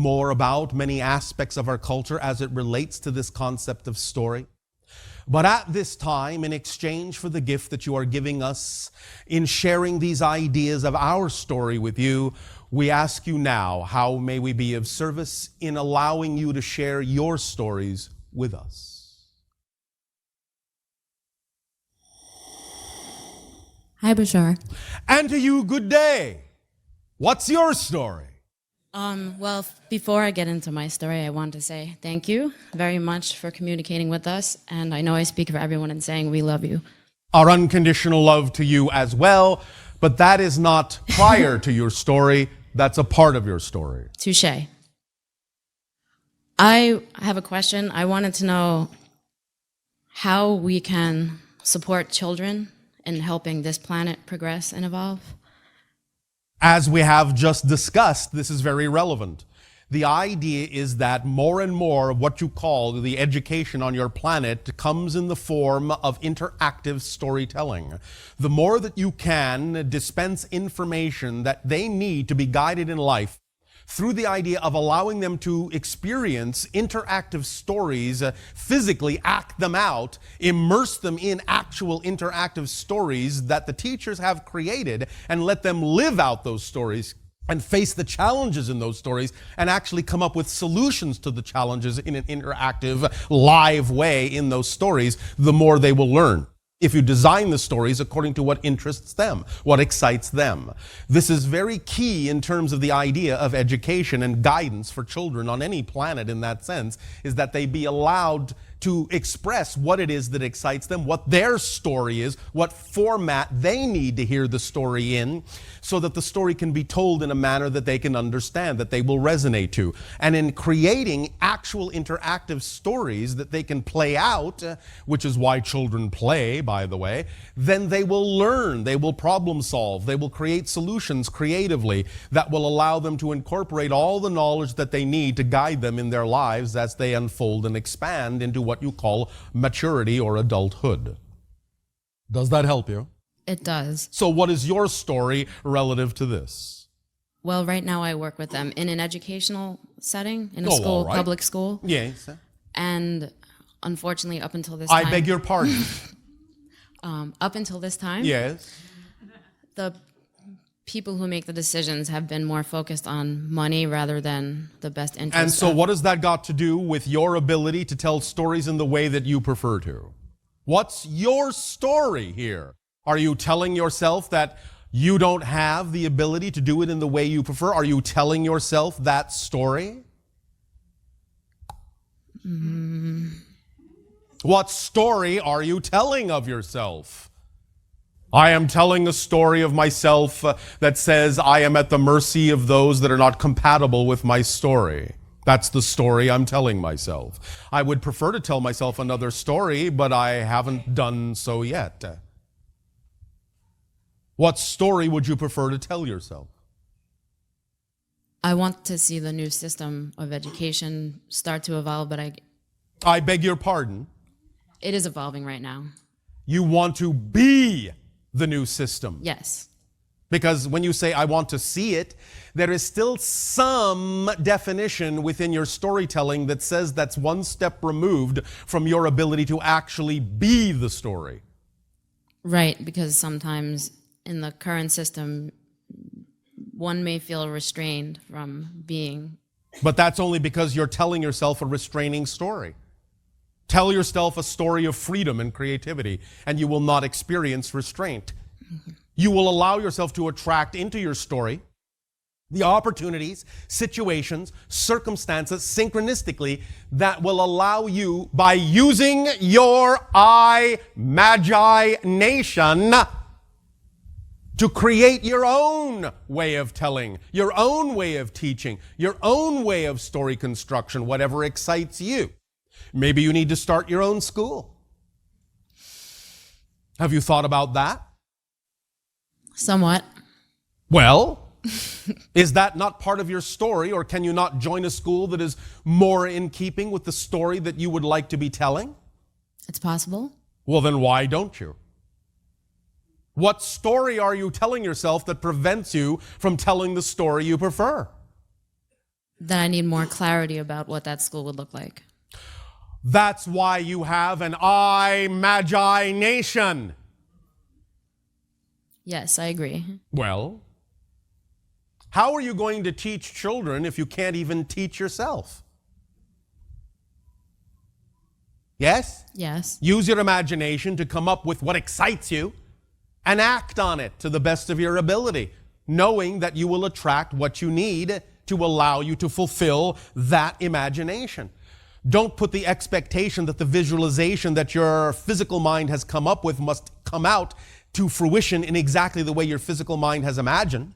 more about many aspects of our culture as it relates to this concept of story. But at this time, in exchange for the gift that you are giving us in sharing these ideas of our story with you, we ask you now, how may we be of service in allowing you to share your stories with us? Hi, Bashar. And to you, good day. What's your story? Well, before I get into my story, I want to say thank you very much for communicating with us. And I know I speak for everyone in saying we love you. Our unconditional love to you as well, but that is not prior to your story. That's a part of your story. Touché. I have a question. I wanted to know how we can support children in helping this planet progress and evolve. As we have just discussed, this is very relevant. The idea is that more and more of what you call the education on your planet comes in the form of interactive storytelling. The more that you can dispense information that they need to be guided in life through the idea of allowing them to experience interactive stories, physically act them out, immerse them in actual interactive stories that the teachers have created, and let them live out those stories and face the challenges in those stories and actually come up with solutions to the challenges in an interactive, live way in those stories, the more they will learn. If you design the stories according to what interests them, what excites them. This is very key in terms of the idea of education and guidance for children on any planet in that sense, is that they be allowed to express what it is that excites them, what their story is, what format they need to hear the story in, so that the story can be told in a manner that they can understand, that they will resonate to. And in creating actual interactive stories that they can play out, which is why children play, by the way, then they will learn, they will problem solve, they will create solutions creatively that will allow them to incorporate all the knowledge that they need to guide them in their lives as they unfold and expand into what you call maturity or adulthood. Does that help you? It does. So what is your story relative to this? Well, right now I work with them in an educational setting, in a school, right. public school. Yes. And unfortunately, up until this time... I beg your pardon. Up until this time... Yes. The people who make the decisions have been more focused on money rather than the best interest. And so what has that got to do with your ability to tell stories in the way that you prefer to? What's your story here? Are you telling yourself that you don't have the ability to do it in the way you prefer? Are you telling yourself that story? What story are you telling of yourself? I am telling a story of myself that says I am at the mercy of those that are not compatible with my story. That's the story I'm telling myself. I would prefer to tell myself another story, but I haven't done so yet. What story would you prefer to tell yourself? I want to see the new system of education start to evolve, but I beg your pardon? it is evolving right now. You want to be the new system. Yes. Because when you say, I want to see it, there is still some definition within your storytelling that says that's one step removed from your ability to actually be the story. Right, because sometimes in the current system, one may feel restrained from being. But that's only because you're telling yourself a restraining story. Tell yourself a story of freedom and creativity, and you will not experience restraint. Mm-hmm. You will allow yourself to attract into your story the opportunities, situations, circumstances, synchronistically, that will allow you, by using your imagination, to create your own way of telling, your own way of teaching, your own way of story construction, whatever excites you. Maybe you need to start your own school. Have you thought about that? Somewhat. Well, is that not part of your story, or can you not join a school that is more in keeping with the story that you would like to be telling? It's possible. Well, then why don't you? What story are you telling yourself that prevents you from telling the story you prefer? Then I need more clarity about what that school would look like. That's why you have an imagination. Yes, I agree. Well, how are you going to teach children if you can't even teach yourself? Yes? Yes. Use your imagination to come up with what excites you and act on it to the best of your ability, knowing that you will attract what you need to allow you to fulfill that imagination. Don't put the expectation that the visualization that your physical mind has come up with must come out to fruition in exactly the way your physical mind has imagined.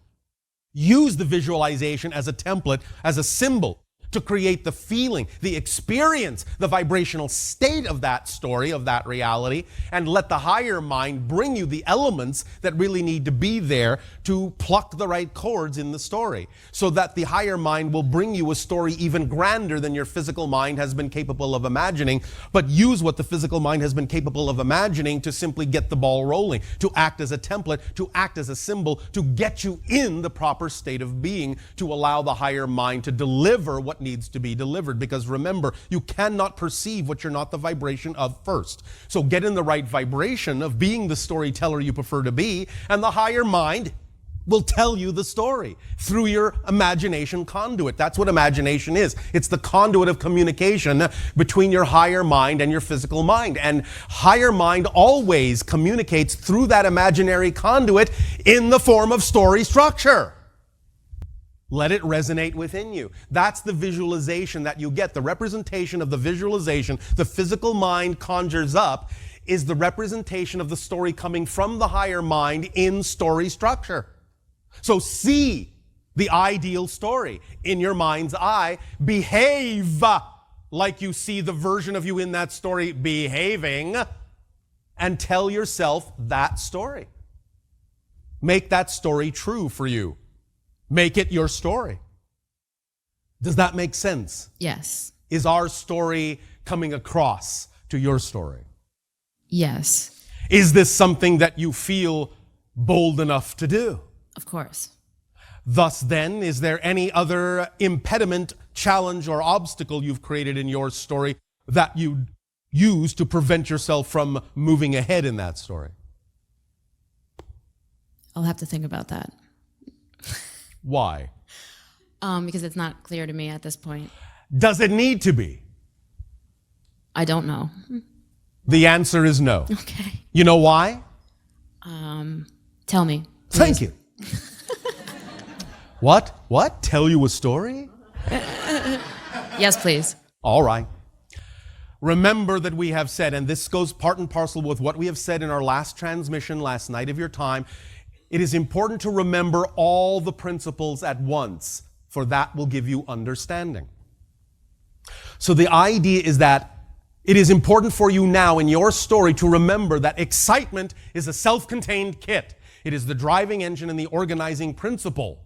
Use the visualization as a template, as a symbol, to create the feeling, the experience, the vibrational state of that story, of that reality, and let the higher mind bring you the elements that really need to be there to pluck the right chords in the story, so that the higher mind will bring you a story even grander than your physical mind has been capable of imagining. But use what the physical mind has been capable of imagining to simply get the ball rolling, to act as a template, to act as a symbol, to get you in the proper state of being, to allow the higher mind to deliver what needs to be delivered. Because remember, you cannot perceive what you're not the vibration of first. So get in the right vibration of being the storyteller you prefer to be, and the higher mind will tell you the story through your imagination conduit. That's what imagination is. It's the conduit of communication between your higher mind and your physical mind. And higher mind always communicates through that imaginary conduit in the form of story structure. Let it resonate within you. That's the visualization that you get. The representation of the visualization the physical mind conjures up is the representation of the story coming from the higher mind in story structure. So see the ideal story in your mind's eye. Behave like you see the version of you in that story behaving, and tell yourself that story. Make that story true for you. Make it your story. Does that make sense? Yes. Is our story coming across to your story? Yes. Is this something that you feel bold enough to do? Of course. Thus then, is there any other impediment, challenge, or obstacle you've created in your story that you use to prevent yourself from moving ahead in that story? I'll have to think about that. Why? Because it's not clear to me at this point. Does it need to be? I don't know. The answer is no. Okay. You know why? Tell me. Please. Thank you. What? Tell you a story? Yes, please. All right. Remember that we have said, and this goes part and parcel with what we have said in our last transmission last night of your time, it is important to remember all the principles at once, for that will give you understanding. So the idea is that it is important for you now in your story to remember that excitement is a self-contained kit. It is the driving engine and the organizing principle.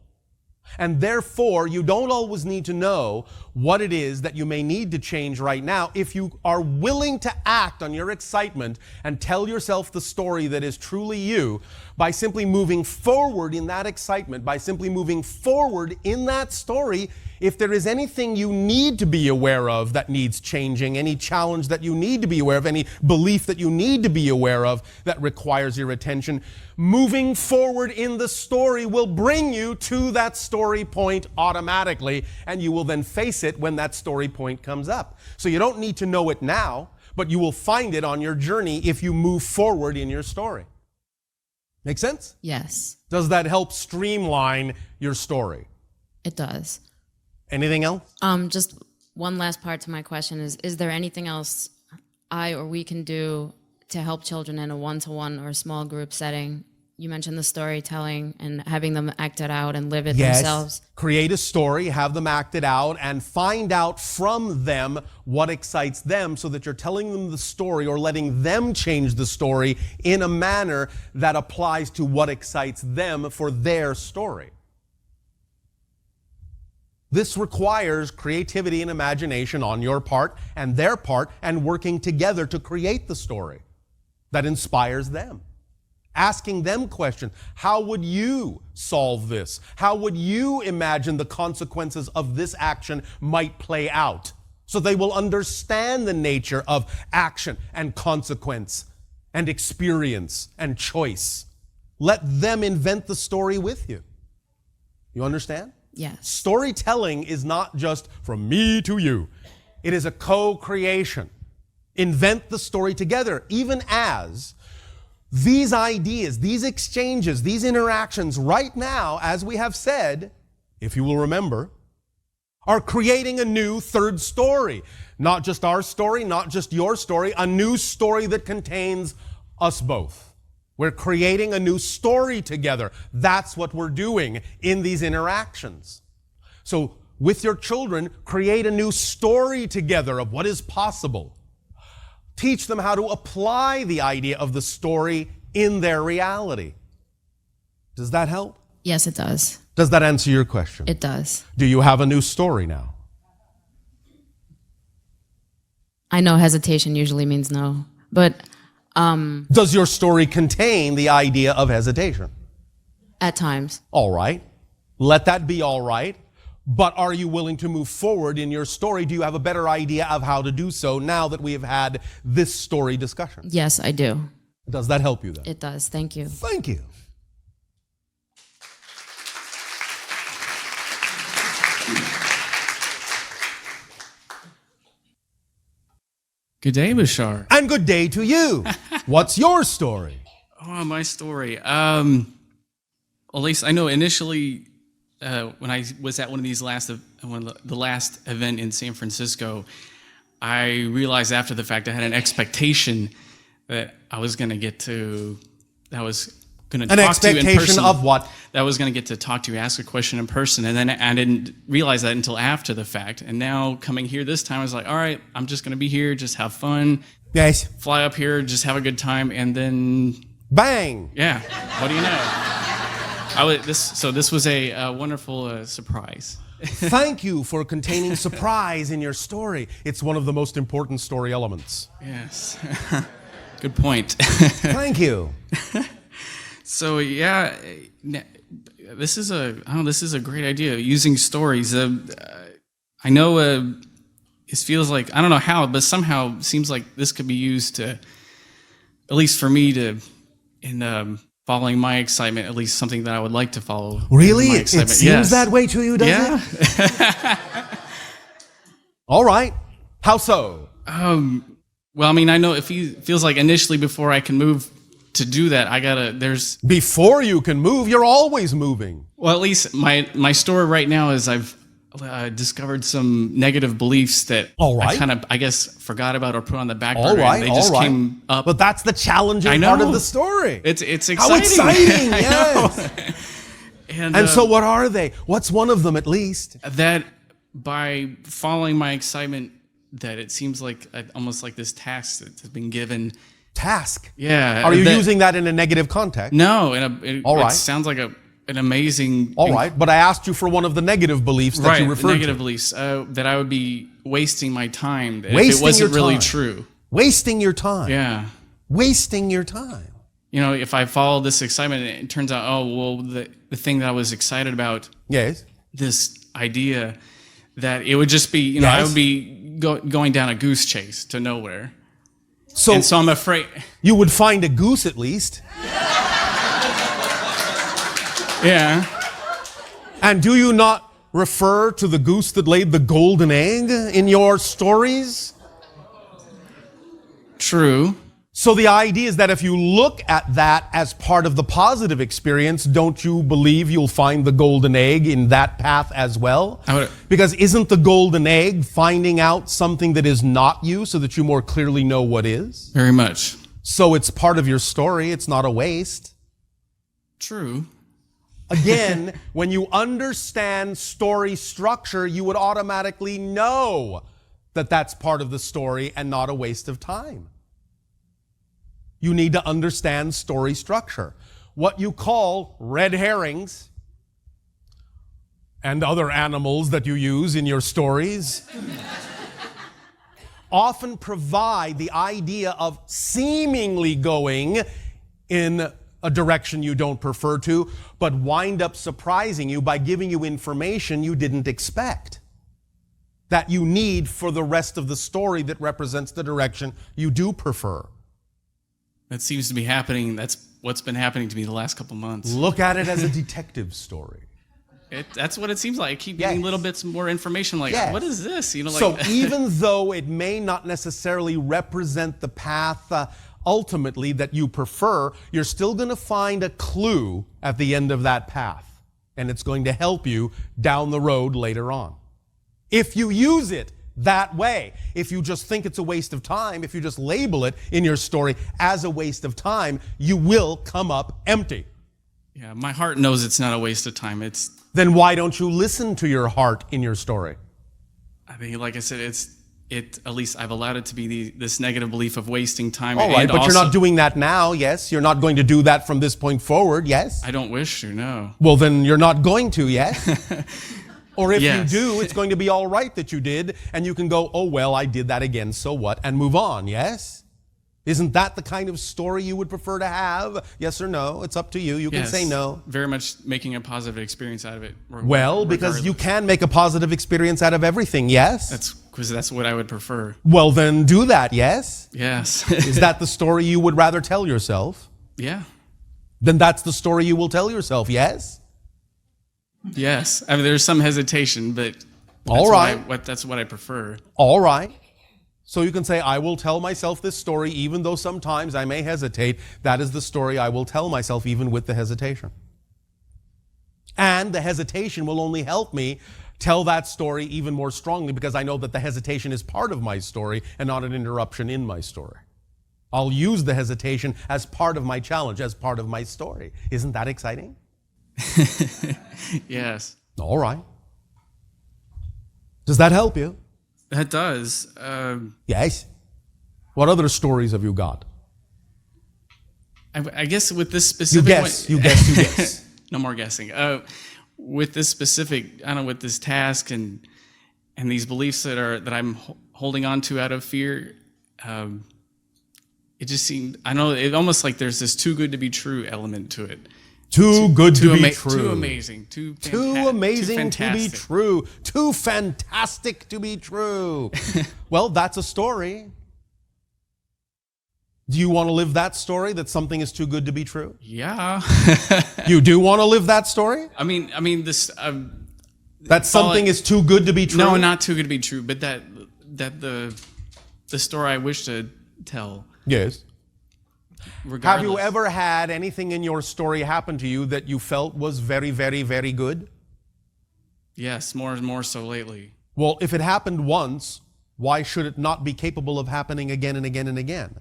And therefore, you don't always need to know what it is that you may need to change right now if you are willing to act on your excitement and tell yourself the story that is truly you by simply moving forward in that excitement, by simply moving forward in that story. If there is anything you need to be aware of that needs changing, any challenge that you need to be aware of, any belief that you need to be aware of that requires your attention, moving forward in the story will bring you to that story point automatically, and you will then face it when that story point comes up. So you don't need to know it now, but you will find it on your journey if you move forward in your story. Make sense? Yes, Does that help streamline your story? it does. Anything else? Just one last part to my question is there anything else I or we can do to help children in a one-to-one or small group setting? You mentioned the storytelling and having them act it out and live it themselves. Create a story, have them act it out, and find out from them what excites them so that you're telling them the story or letting them change the story in a manner that applies to what excites them for their story. This requires creativity and imagination on your part and their part, and working together to create the story that inspires them asking them questions. How would you solve this? How would you imagine the consequences of this action might play out? So they will understand the nature of action and consequence and experience and choice. Let them invent the story with you. You understand? Yes. Storytelling is not just from me to you. It is a co-creation. Invent the story together, even as these ideas, these exchanges, these interactions right now, as we have said, if you will remember, are creating a new third story. Not just our story, not just your story, a new story that contains us both. We're creating a new story together. That's what we're doing in these interactions. So with your children, create a new story together of what is possible. Teach them how to apply the idea of the story in their reality. Does that help? Yes, it does. Does that answer your question? It does. Do you have a new story now? I know hesitation usually means no, but Does your story contain the idea of hesitation? at times, All right. Let that be all right. But are you willing to move forward in your story? Do you have a better idea of how to do so now that we have had this story discussion? yes, I do. Does that help you then? It does. Thank you. Thank you. Good day, Bashar. And good day to you. What's your story? Oh, my story. At least I know initially when I was at one of these the last event in San Francisco, I realized after the fact I had an expectation that I was going to get to, that I was going to An talk to you in expectation person. of what? That I was going to get to talk to you, ask a question in person, and then I didn't realize that until after the fact. And now coming here this time, I was like, all right, I'm just going to be here, just have fun, Yes. fly up here, just have a good time, and then Bang. yeah, what do you know? This was a wonderful surprise. Thank you for containing surprise in your story. It's one of the most important story elements. Yes, good point. Thank you. So yeah, this is a great idea using stories. I know it feels like I don't know how, but somehow it seems like this could be used to, at least for me to, in following my excitement, at least something that I would like to follow. Really? My It excitement. seems Yes. that way to you, does Yeah. it? All right. How so? Well, I mean, I know it feels like initially before I can move to do that, there's, Before you can move, you're always moving. well, at least my story right now is I've discovered some negative beliefs that All right. I kind of, I guess, forgot about or put on the back All burner. right, and they just all right. came up. But that's the challenging I part of know. the story. It's exciting. How exciting, I yes. know. And so what are they? What's one of them at least? that by following my excitement, that it seems like almost like this task that has been given. Task. Yeah. Are you using that in a negative context? No, All right. it sounds like an amazing. All right, but I asked you for one of the negative beliefs that Right, you referred negative to. beliefs that I would be wasting my time if Wasting it wasn't your really time. true. Wasting your time. Yeah, Wasting your time. you know, if I follow this excitement, and it turns out, oh well, the thing that I was excited about, Yes. this idea, that it would just be, you know, I Yes. would be going down a goose chase to nowhere, So, and so I'm afraid. you would find a goose at least. Yeah, And do you not refer to the goose that laid the golden egg in your stories? true. So the idea is that if you look at that as part of the positive experience, don't you believe you'll find the golden egg in that path as well? Because isn't the golden egg finding out something that is not you so that you more clearly know what is? Very much So it's part of your story. It's not a waste. true. Again, when you understand story structure, you would automatically know that that's part of the story and not a waste of time. You need to understand story structure. What you call red herrings and other animals that you use in your stories often provide the idea of seemingly going in a direction you don't prefer to, but wind up surprising you by giving you information you didn't expect, that you need for the rest of the story that represents the direction you do prefer. That seems to be happening. That's what's been happening to me the last couple months. Look at it as a detective story. That's what it seems like. I keep getting little bits more information like, Yes. what is this? You know, like, So even though it may not necessarily represent the path ultimately that you prefer, you're still going to find a clue at the end of that path. And it's going to help you down the road later on. If you use it that way, if you just think it's a waste of time, if you just label it in your story as a waste of time, you will come up empty. yeah, my heart knows it's not a waste of time. Then why don't you listen to your heart in your story? I mean, like I said, at least I've allowed it to be this negative belief of wasting time. All right, and but also, you're not doing that now, yes? You're not going to do that from this point forward, yes? I don't wish to, no. Well, then you're not going to, yes? Or if Yes. you do, it's going to be all right that you did, and you can go, oh, well, I did that again, so what? And move on, yes? Isn't that the kind of story you would prefer to have? Yes or no? It's up to you. You can Yes, say no. Very much making a positive experience out of it. Well, because you regardless. can make a positive experience out of everything, yes? That's what I would prefer. Well, then do that, yes? Yes. Is that the story you would rather tell yourself? Yeah. Then that's the story you will tell yourself, yes? Yes. I mean, there's some hesitation, but All right. That's what I prefer. All right. So you can say, I will tell myself this story, even though sometimes I may hesitate. That is the story I will tell myself, even with the hesitation. And the hesitation will only help me tell that story even more strongly, because I know that the hesitation is part of my story and not an interruption in my story. I'll use the hesitation as part of my challenge, as part of my story. Isn't that exciting? Yes. All right. Does that help you? That does. Yes. What other stories have you got? I guess with this You specific guess, one, you guess, you guess. no more guessing. With this specific, I don't know, with this task and these beliefs that I'm holding on to out of fear, it just seemed, I know, it almost like there's this too good to be true element to it. Too good to be true. Too amazing. Too amazing to be fantastic. true. Too fantastic to be true. Well, that's a story. Do you want to live that story, that something is too good to be true? Yeah. You do want to live that story? I mean this. That something is too good to be true? No, not too good to be true, but that the story I wish to tell. Yes. Regardless. Have you ever had anything in your story happen to you that you felt was very, very, very good? Yes, more and more so lately. Well, if it happened once, why should it not be capable of happening again and again and again?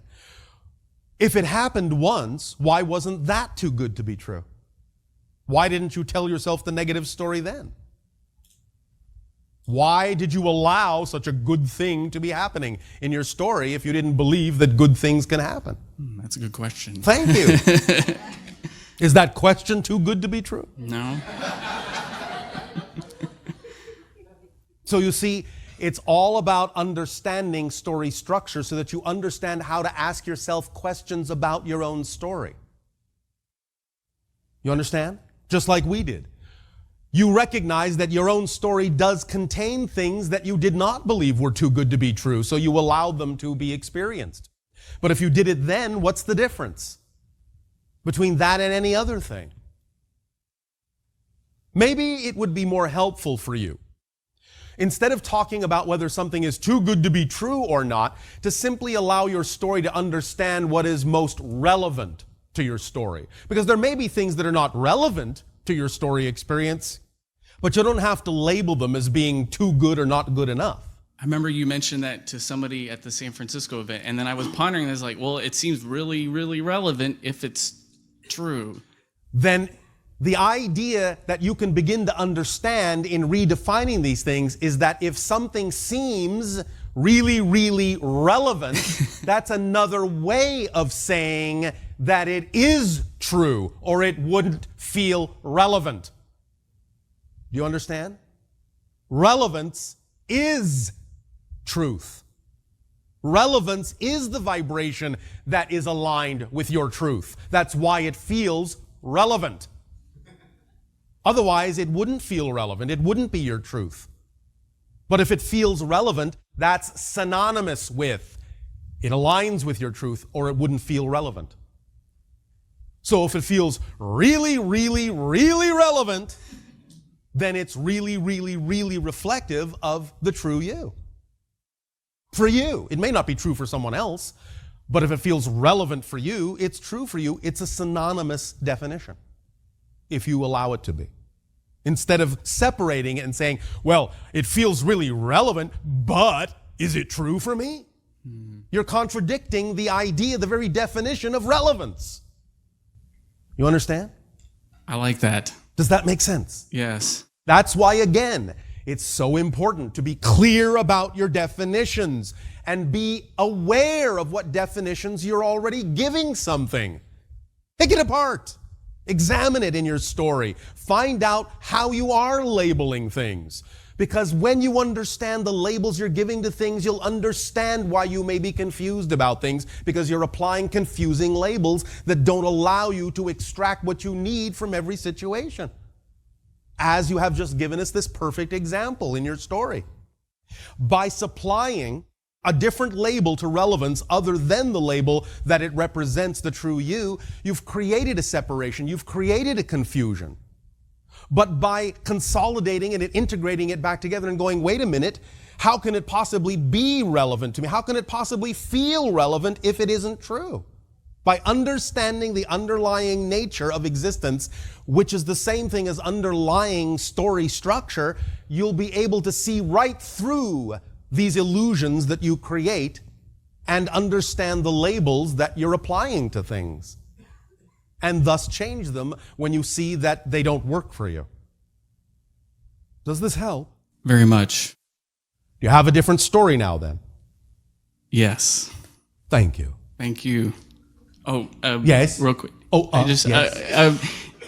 If it happened once, why wasn't that too good to be true? Why didn't you tell yourself the negative story then? Why did you allow such a good thing to be happening in your story if you didn't believe that good things can happen? That's a good question. Thank you. Is that question too good to be true? No. So you see, it's all about understanding story structure so that you understand how to ask yourself questions about your own story. You understand? Just like we did. You recognize that your own story does contain things that you did not believe were too good to be true, so you allowed them to be experienced. But if you did it then, what's the difference between that and any other thing? Maybe it would be more helpful for you, instead of talking about whether something is too good to be true or not, to simply allow your story to understand what is most relevant to your story. Because there may be things that are not relevant to your story experience, but you don't have to label them as being too good or not good enough. I remember you mentioned that to somebody at the San Francisco event, and then I was pondering, I was like, well, it seems really, really relevant if it's true. Then the idea that you can begin to understand in redefining these things is that if something seems really, really relevant, that's another way of saying that it is true, or it wouldn't feel relevant. Do you understand? Relevance is truth. Relevance is the vibration that is aligned with your truth. That's why it feels relevant. Otherwise, it wouldn't feel relevant. It wouldn't be your truth. But if it feels relevant, that's synonymous with, it aligns with your truth, or it wouldn't feel relevant. So if it feels really, really, really relevant, then it's really, really, really reflective of the true you. For you. It may not be true for someone else, but if it feels relevant for you, it's true for you. It's a synonymous definition, if you allow it to be. Instead of separating it and saying, well, it feels really relevant, but is it true for me? You're contradicting the idea, the very definition of relevance. You understand? I like that. Does that make sense? Yes. That's why, again, it's so important to be clear about your definitions and be aware of what definitions you're already giving something. Pick it apart. Examine it in your story. Find out how you are labeling things. Because when you understand the labels you're giving to things, you'll understand why you may be confused about things, because you're applying confusing labels that don't allow you to extract what you need from every situation. As you have just given us this perfect example in your story. By supplying a different label to relevance other than the label that it represents the true you, you've created a separation, you've created a confusion. But by consolidating and integrating it back together and going, wait a minute, how can it possibly be relevant to me? How can it possibly feel relevant if it isn't true? By understanding the underlying nature of existence, which is the same thing as underlying story structure, you'll be able to see right through these illusions that you create and understand the labels that you're applying to things, and thus change them when you see that they don't work for you. Does this help? Very much. You have a different story now then? Yes. Thank you. Thank you. Oh, yes. Real quick. Oh, yes. I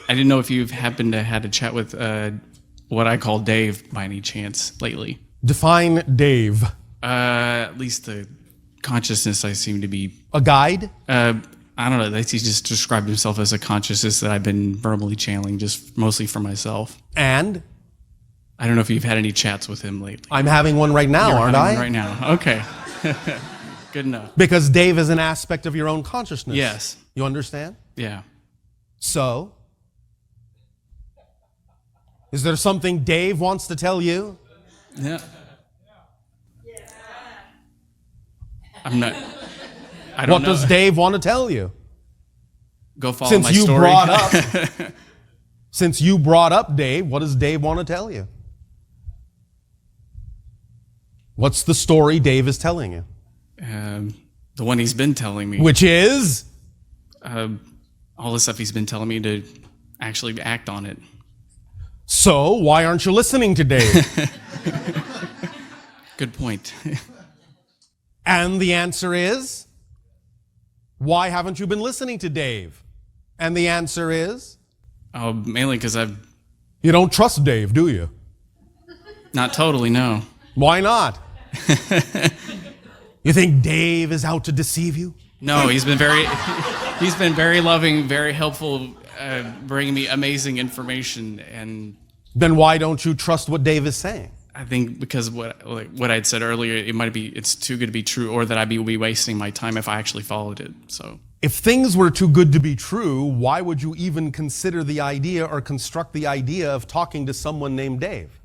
didn't know if you've happened to had a chat with what I call Dave by any chance lately. Define Dave. At least the consciousness I seem to be. A guide? I don't know. He just described himself as a consciousness that I've been verbally channeling, just mostly for myself. And? I don't know if you've had any chats with him lately. I'm having one right now, aren't I? Right now. Okay. Good enough. Because Dave is an aspect of your own consciousness. Yes. You understand? Yeah. So? Is there something Dave wants to tell you? Yeah. I'm not. I don't What know. does Dave want to tell you? Go follow Since my you story. brought up, since you brought up Dave, what does Dave want to tell you? What's the story Dave is telling you? The one he's been telling me. Which is? All the stuff he's been telling me to actually act on it. So, why aren't you listening to Dave? Good point. And the answer is? Why haven't you been listening to Dave? And the answer is? Oh, mainly because You don't trust Dave, do you? not totally, no. Why not? You think Dave is out to deceive you? No, he's been very loving, very helpful, bringing me amazing information, and Then why don't you trust what Dave is saying? I think because what I'd said earlier, it's too good to be true, or that I'd be wasting my time if I actually followed it. So If things were too good to be true, why would you even consider the idea or construct the idea of talking to someone named Dave?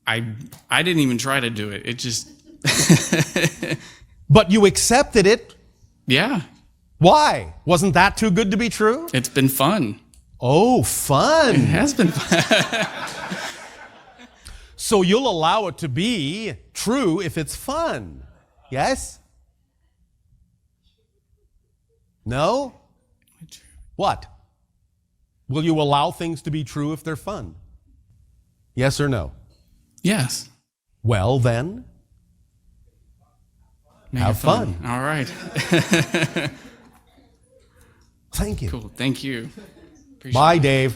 I didn't even try to do it. It just But you accepted it. yeah, Why? Wasn't that too good to be true? it's been fun. Oh, fun. It has been fun. So you'll allow it to be true if it's fun. Yes? No? What? Will you allow things to be true if they're fun? Yes or no? Yes. Well, then, Make have it fun. fun. All right. Thank you. Cool. Thank you. Appreciate Bye, Dave.